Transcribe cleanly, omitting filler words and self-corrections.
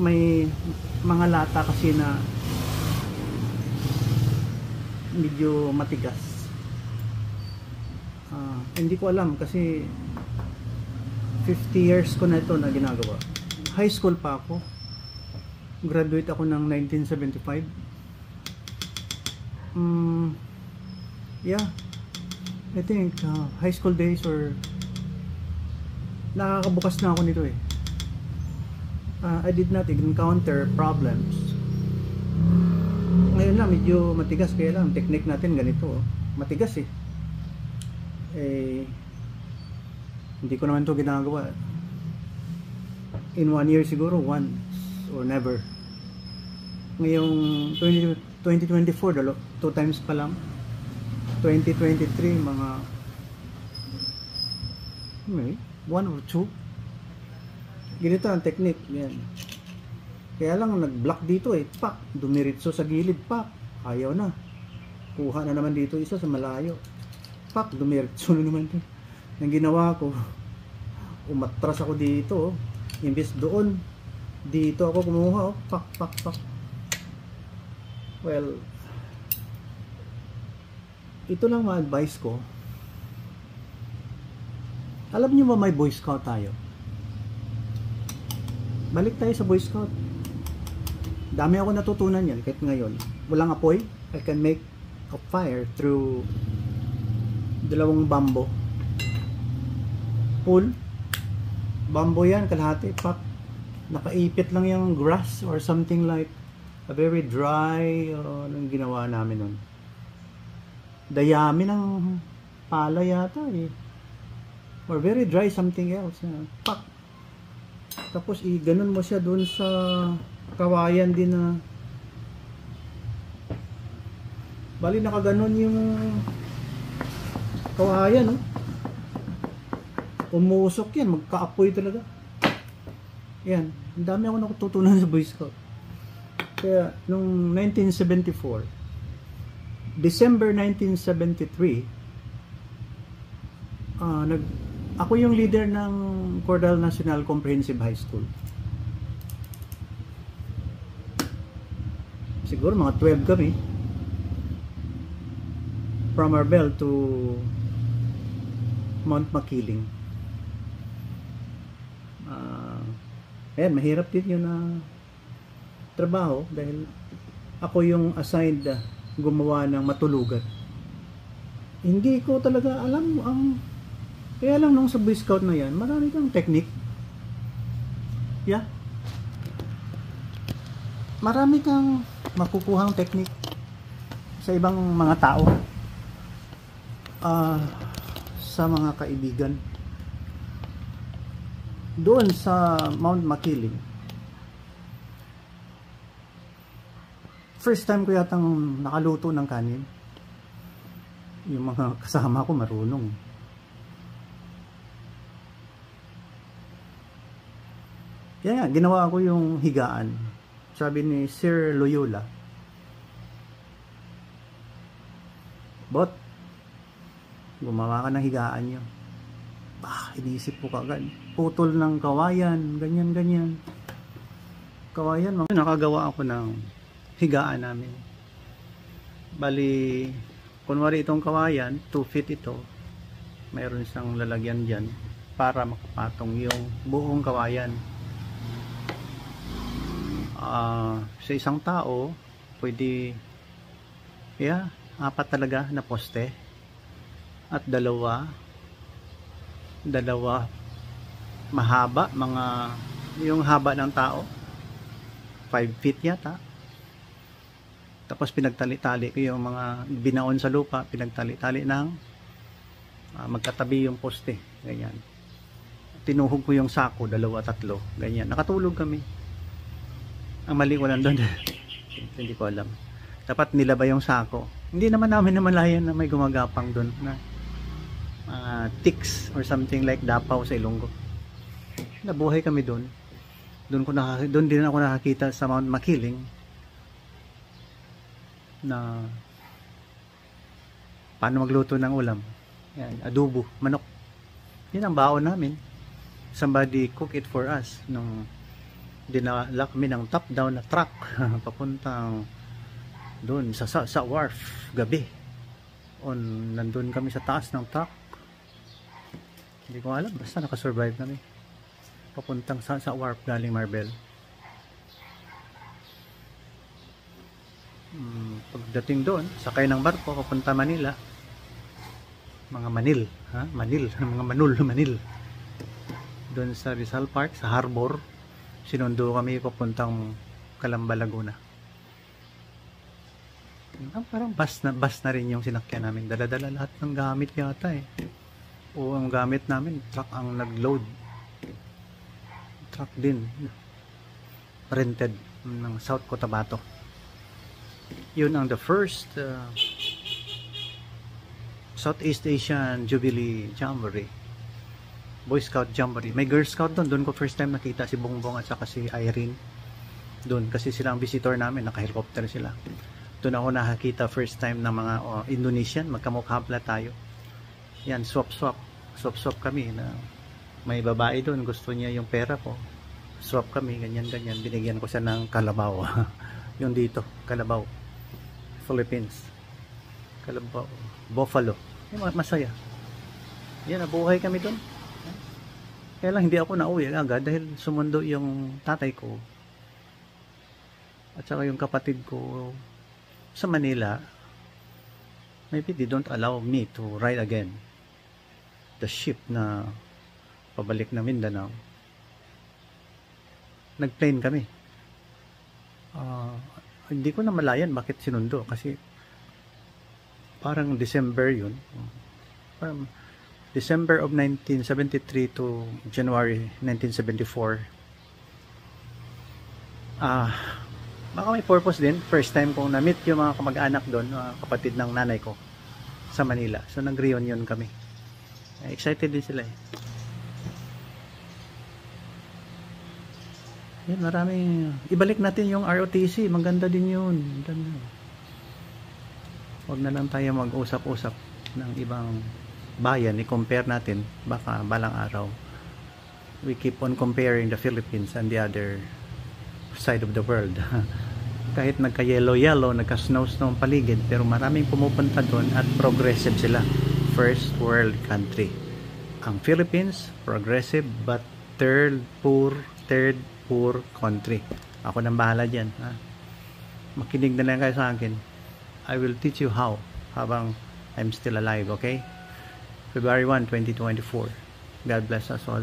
may mga lata kasi na medyo matigas. Hindi ko alam kasi 50 years ko na ito na ginagawa. High school pa ako. Graduate ako ng 1975. Yeah, I think high school days or nakakabukas na ako nito eh. I did not encounter problems. Ngayon lang medyo matigas, kaya lang technique natin ganito, matigas eh. Hindi ko naman to ginagawa in 1 year, siguro once or never. Ngayong 2024 2 times pa lang. 2023 mga 1 or 2. Ganito ang technique yan. Kaya lang nag-block dito eh, pak, dumiritso sa gilid, pak, ayaw na. Kuha na naman dito isa sa malayo, pak, dumiritso na naman dito. Ang ginawa ko, umatras ako dito, imbes doon, dito ako kumuha, pak, pak, pak. Well, ito lang ma-advise ko. Alam niyo ba may Boy Scout tayo? Balik tayo sa Boy Scout. Dami ako natutunan yan kahit ngayon. Walang apoy, I can make a fire through 2 bambo. Pull, bambo yan, kalahati, pak. Nakaipit lang yung grass or something like a very dry, anong ginawa namin nun. Dayami ng pala yata eh. Or very dry something else. Pak. Tapos i-ganon mo siya dun sa kawayan din na bali nakaganon yung kawayan, no? Umusok yan, magkaapoy talaga yan. Ang dami ako natutunan sa Boy Scout. Kaya nung 1974, December 1973, ako yung leader ng Cordal National Comprehensive High School. Siguro mga 12 kami from Arbel to Mount Makiling. Ayan, mahirap din yun na trabaho dahil ako yung assigned gumawa ng matulugan. Hindi ko talaga alam ang kaya lang nung sa Boy Scout na yan, marami kang technique. Yeah. Marami kang makukuhang technique sa ibang mga tao, sa mga kaibigan doon sa Mount Makiling. First time ko yatang nakaluto ng kanin. Yung mga kasama ko marunong. Kaya ginawa ko yung higaan. Sabi ni Sir Loyola, "Bot, gumawa ka ng higaan nyo." Iniisip ko kagad. Putol ng kawayan, ganyan. Kawayan, nakagawa ako ng higaan namin. Bali, kunwari itong kawayan, 2 feet ito. Mayroon siyang lalagyan dyan para makapatong yung buong kawayan. Sa isang tao pwede 4 talaga na poste at dalawa mahaba, mga yung haba ng tao 5 feet yata, tapos pinagtali-tali ko yung mga binaon sa lupa, pinagtali-tali ng magkatabi yung poste, ganyan. Tinuhog ko yung sako, 2-3, ganyan, nakatulog kami. Ang mali ko lang doon hindi ko alam, dapat nilaba yung sako. Hindi naman namin namalayan na may gumagapang doon na ticks or something like dapaw sa Ilonggo. Nabuhay kami doon. Doon din ako nakakita sa Mount Makiling na paano magluto ng ulam. Yan, adobo, manok. Yan ang baon namin. Somebody cook it for us nung dinala kami ng top down na truck papuntang doon sa wharf gabi. Nandun kami sa taas ng truck. Hindi ko alam, basta nakasurvive kami. Papuntang sa wharf galing Marbel. Pagdating doon, sakay ng barko papunta Manila. Mga Manil. Doon sa Rizal Park, sa harbor, sinundo kami papuntang Calamba, Laguna. Parang bus na rin yung sinakyan namin. Dala-dala lahat ng gamit yata eh. O ang gamit namin, truck ang nag-load. Truck din. Rented ng South Cotabato. Yun ang the first Southeast Asian Jubilee Jamboree. Boy Scout Jamboree. May Girl Scout doon. Doon ko first time nakita si Bongbong at saka si Irene. Doon kasi sila ang visitor namin. Naka-helicopter sila. Doon ako nakakita first time ng mga Indonesian. Magkamukha pala tayo. Yan, swap kami na may babae doon. Gusto niya yung pera ko. Swap kami, ganyan. Binigyan ko siya ng kalabaw. Yung dito, kalabaw. Philippines. Kalabaw. Buffalo. Masaya. Yan, nabuhay kami doon. Kaya lang hindi ako nauwi agad dahil sumundo yung tatay ko. At saka yung kapatid ko sa Manila. Maybe they don't allow me to ride again the ship na pabalik na Mindanao. Nag-plane kami. Hindi ko na malayan bakit sinundo kasi parang December yun. Parang December of 1973 to January 1974. Baka may purpose din. First time kong na-meet yung mga kamag-anak doon, kapatid ng nanay ko sa Manila. So nag-reunion kami. Excited din sila eh. Yan, maraming ibalik natin yung ROTC. Maganda din yun. Huwag na lang tayo mag-usap-usap ng ibang bayan. I-compare natin. Baka balang araw we keep on comparing the Philippines and the other side of the world. Kahit nagka-yellow, nagka-snow paligid, pero maraming pumupunta doon at progressive sila. First world country. Ang Philippines, progressive but third poor country. Ako nang bahala dyan. Makinig na lang kayo sa akin. I will teach you how habang I'm still alive, okay? February 1, 2024. God bless us all.